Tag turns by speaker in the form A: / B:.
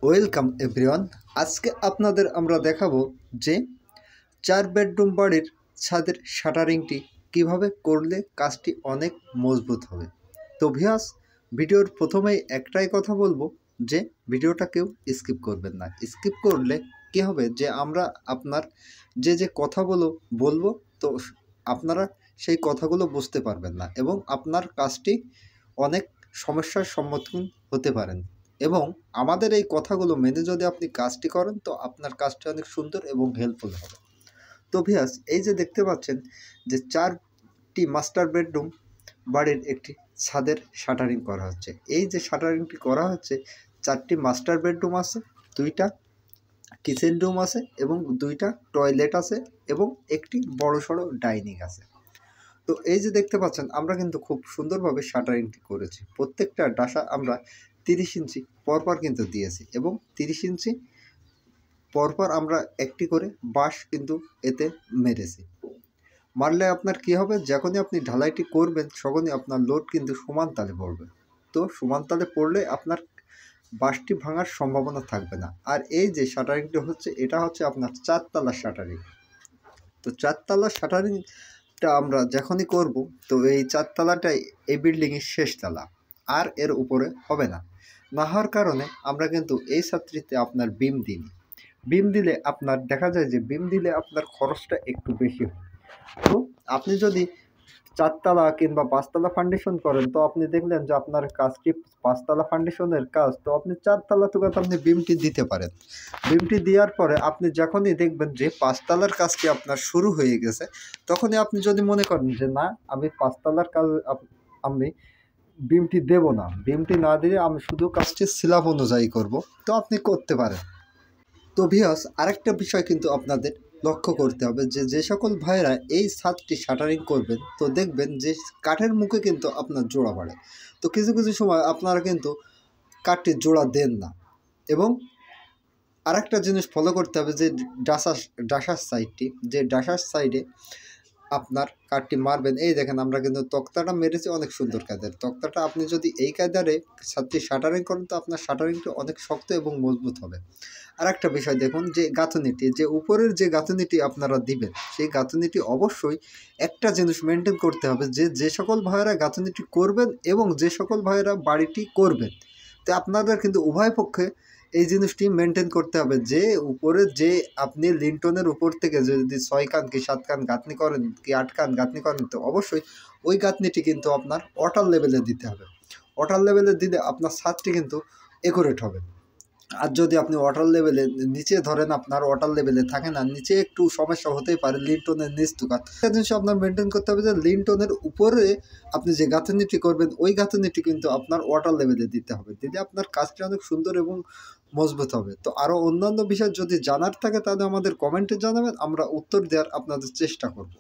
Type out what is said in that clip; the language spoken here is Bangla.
A: Welcome everyone. আজকে আপনাদের আমরা দেখাবো যে 4 বেডরুম বাড়ির ছাদের শাটারিংটি কিভাবে করলে কাজটি অনেক মজবুত হবে। তো ভিউয়ার্স, ভিডিওর প্রথমেই একটাই কথা বলবো যে ভিডিওটা কেউ স্কিপ করবেন না। স্কিপ করলে কি হবে যে আমরা আপনার যে কথাগুলো বলবো তো আপনারা সেই কথাগুলো বুঝতে পারবেন না এবং আপনার কাজটি অনেক সমস্যার সম্মুখীন হতে পারেন। এবং আমাদের এই কথাগুলো মেনে যদি আপনি কাজটি করেন তো আপনার কাজটি অনেক সুন্দর এবং হেল্পফুল হবে। তো ভিউয়ার্স, এই যে দেখতে পাচ্ছেন যে 4টি মাস্টার বেডরুম বাড়ির একটি ছাদের শাটারিং করা হচ্ছে। এই যে শাটারিংটি করা হচ্ছে, 4টি মাস্টার বেডরুম আছে, 2টা কিচেন রুম আছে এবং 2টা টয়লেট আছে এবং একটি বড়সড় ডাইনিং আছে। তো এই যে দেখতে পাচ্ছেন আমরা কিন্তু খুব সুন্দরভাবে শাটারিংটি করেছি। প্রত্যেকটা ডাসা আমরা 30 ইঞ্চি পরপর কিন্তু দিয়েছি এবং 30 ইঞ্চি পরপর আমরা একটি করে বাঁশ কিন্তু এতে মেরেছি। মারলে আপনার কি হবে, যখনই আপনি ঢালাইটি করবেন তখনই আপনার লোড কিন্তু সমান তালে পড়বে। তো সমান তালে পড়লে আপনার বাঁশটি ভাঙার সম্ভাবনা থাকবে না। আর এই যে শাটারিংটি হচ্ছে, এটা হচ্ছে আপনার 4 তলার শাটারিং। তো 4 তলার শাটারিংটা আমরা যখনই করব তো এই 4 তলাটাই এই বিল্ডিংয়ের শেষ তলা, আর এর উপরে হবে না। না হওয়ার কারণে আমরা কিন্তু এই ছাদটিতে আপনার বিম দিই। বিম দিলে আপনার দেখা যায় যে বিম দিলে আপনার খরচটা একটু বেশি হয়। তো আপনি যদি 4 তলা কিংবা 5 তলা ফাউন্ডেশন করেন তো আপনি দেখলেন যে আপনার কাজটি 5 তলা ফাউন্ডেশনের কাজ, তো আপনি 4 তলা থেকে আপনি বিমটি দিতে পারেন। বিমটি দেওয়ার পরে আপনি যখনই দেখবেন যে 5 তলার কাজটি আপনার শুরু হয়ে গেছে, তখনই আপনি যদি মনে করেন যে না, আমি 5 তলার কাজ আমি বিমটি দেব না, বিমটি না দিয়ে আমি শুধু কাজটি স্ল্যাব অনুযায়ী করব, তো আপনি করতে পারেন। তো ভিউয়ার্স, আরেকটা বিষয় কিন্তু আপনাদের লক্ষ্য করতে হবে যে সকল ভাইরা এই ছাদটি শাটারিং করবেন তো দেখবেন যে কাঠের মুখে কিন্তু আপনার জোড়া বাড়ে। তো কিছু কিছু সময় আপনারা কিন্তু কাঠটির জোড়া দেন না। এবং আরেকটা জিনিস ফলো করতে হবে যে ডাসার সাইডটি, যে ডাসার সাইডে আপনার কাঠটি মারবেন। এই দেখেন আমরা কিন্তু তক্তাটা মেরেছি অনেক সুন্দর কায়দার। তক্তাটা আপনি যদি এই কায়দারে ছাদটি শাটারিং করেন তো আপনার শাটারিংটি অনেক শক্ত এবং মজবুত হবে। আর একটা বিষয় দেখুন যে গাঁথুনিটি, যে উপরের যে গাঁথুনিটি আপনারা দিবেন সেই গাঁথুনিটি অবশ্যই একটা জিনিস মেনটেন করতে হবে যে সকল ভাইয়েরা গাঁথুনিটি করবেন এবং যে সকল ভাইয়েরা বাড়িটি করবেন, তো আপনাদের কিন্তু উভয় পক্ষে এই জিনিসটি মেনটেন করতে হবে যে উপরে যে আপনি লিন্টনের উপর থেকে যদি 6 কান কি 7 কান গাঁথনি করেন কি 8 কান গাঁথনি করেন তো অবশ্যই ওই গাঁথনিটি কিন্তু আপনার ওয়াটার লেভেলে দিতে হবে। ওয়াটার লেভেলে দিলে আপনার ছাদটি কিন্তু একুরেট হবে। আর যদি আপনি ওয়াটার লেভেলে নিচে ধরেন, আপনার ওয়াটার লেভেলে থাকে না, নিচে একটু সমস্যা হতেই পারে, লিন্টনের নিচ তুকাত একটা জিনিস আপনার মেনটেন করতে হবে যে লিন্টনের উপরে আপনি যে গাঁথনিটি করবেন ওই গাঁথনিটি কিন্তু আপনার ওয়াটার লেভেলে দিতে হবে, দিলে আপনার কাজটা অনেক সুন্দর এবং মজবুত হবে। তো আরও অন্যান্য বিষয় যদি জানার থাকে তাহলে আমাদের কমেন্টে জানাবেন, আমরা উত্তর দেওয়ার আপনাদের চেষ্টা করব।